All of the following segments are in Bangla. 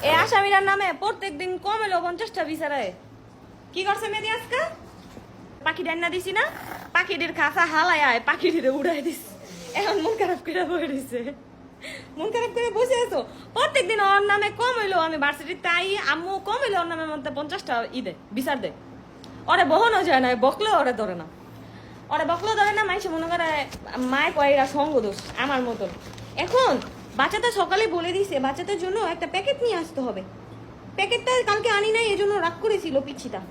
এই আসামিরার নামে প্রত্যেকদিন কম এলো 50টা বিচারে। কি করছে মেদি আজকে? পাখি ডান্না দিছি না, পাখিদের খাসা হালাই আয় পাখিদের উড়াই দিস। এখন মন খারাপ করে বসে দিছে, মন খারাপ করে বসে আছো। প্রত্যেকদিন ওর নামে কম হইলো, আমি ভার্সিটির তাই আম্মু কম হইলো ওর নামের মধ্যে 50টা ঈদে বিচার দেয়। ওরে বহনও যায় না, বকলেও ওরে ধরে না, ওরে বকলেও ধরে না। মাইসে মনে করে মায় কয়েরা সঙ্গ দোষ আমার মতন। এখন বাচ্চাটা সকালে বলে দিছে বাচ্চাটার জন্য একটা প্যাকেট নিয়ে আসতে হবে। প্যাকেটটা কালকে আনি নাই, এই জন্য রাগ করেছিল পিচ্ছিটা।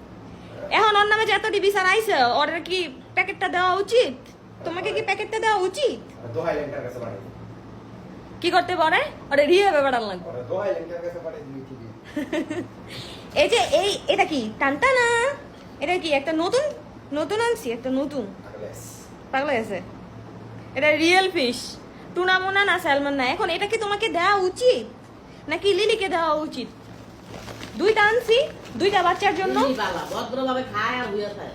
এখন ওর নামে যে এতটি বিচার আইছে, ওর কি প্যাকেটটা দেওয়া উচিত? তোমাকে কি প্যাকেটটা দেওয়া উচিত? কি করতে পারে? ওরে রিহাবে বেড়াল লাগবে। এই যে এটা কি টানটা না, এটা কি একটা নতুন নতুন আনছি, একটা নতুন পাগলা গেছে। এটা রিয়েল ফিশ, টুনা মোনা না স্যালমন না। এখন এটা কি তোমাকে দেওয়া উচিত নাকি লিলিকে দেওয়া উচিত? দুইটা আনছি, দুইটা বাচ্চার জন্য। ভদ্রভাবে খায় আর হুইয়া খায়।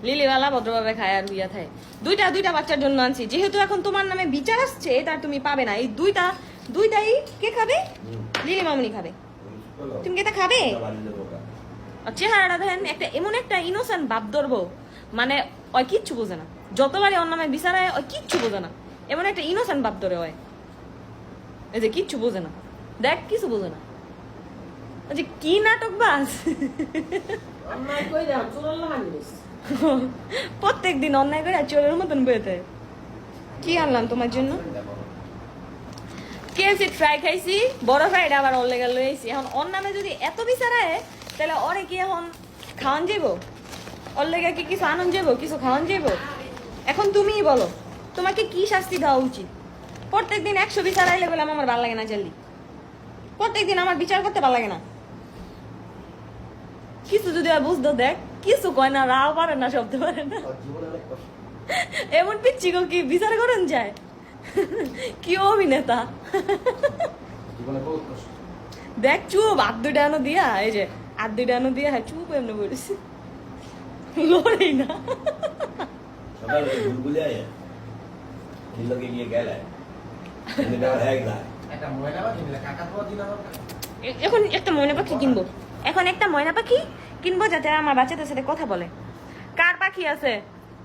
লিলিওয়ালা ভদ্রভাবে খায় আর হুইয়া খায়। দুইটা বাচ্চার জন্য আনছি। যেহেতু এখন তোমার নামে বিচার আসছে, এটা তুমি পাবে না। এই দুইটাই কে খাবে? লিলি মামুনি খাবে। তুমি কি এটা খাবে? চেহারাটা দেখেন, একটা এমন একটা ইনোসেন্ট ভাব ধরবো, মানে ওই কিচ্ছু বোঝে না। যতবারই ওর নামে বিচার হয় ওই কিচ্ছু বোঝে না, এমন একটা ইনোসেন্ট ভাব ধরে হয়। এই যে কিচ্ছু বোঝে না, দেখ কিছু বোঝে না। যে কি নাটক বাস। প্রত্যেক দিন অন্যায় করে চোরের মতন বইতে। কি আনলাম তোমার জন্য? কেএফসি ফ্রাই খাইছি, বড় ফ্রাইড আবার ওর লেগে লইছি। এখন ওর নামে যদি এত বিচার হয়, তাহলে ওরে কি এখন খাওয়ান যাবো? ওর লেগে কি কিছু আনন্দ যাবো, কিছু খাওয়ান যাবো? এখন তুমিই বলো, তোমাকে কি শাস্তি দেওয়া উচিত? প্রত্যেকদিন 100 বিচার আইলে বলে আমার ভালো লাগে না। জলদি প্রত্যেকদিন আমার বিচার করতে ভালো লাগে না। কিছু যদি বুঝতো, দেখ কিছু কয় না, রাও পারে না, শব্দ পারে না। এমন পিচ্ছি গো, কি বিচার করেন যায়? কি অভিনেতা! দেখ চুপ, হাত দুইটা আনো দিয়া, এই যে হাত দুইটা আনো দিয়া, হ্যাঁ চুপ এমনি বলেছি, লড়েই না। এখন একটা ময়না পাখি কিনবো, যাতে আমার বাচ্চাদের সাথে কথা বলে। কার পাখি আছে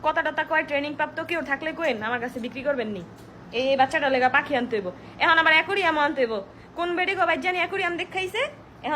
কথা টথা কয়, ট্রেনিং প্রাপ্ত কেউ থাকলে কইন, আমার কাছে বিক্রি করবেন নি। এই বাচ্চাটা লেগা পাখি আনতে হইব। এখন আবার অ্যাকোরিয়াম আনতে হইব। কোন বেডি গো ভাই জানি অ্যাকোরিয়াম দেখাইছে। এখন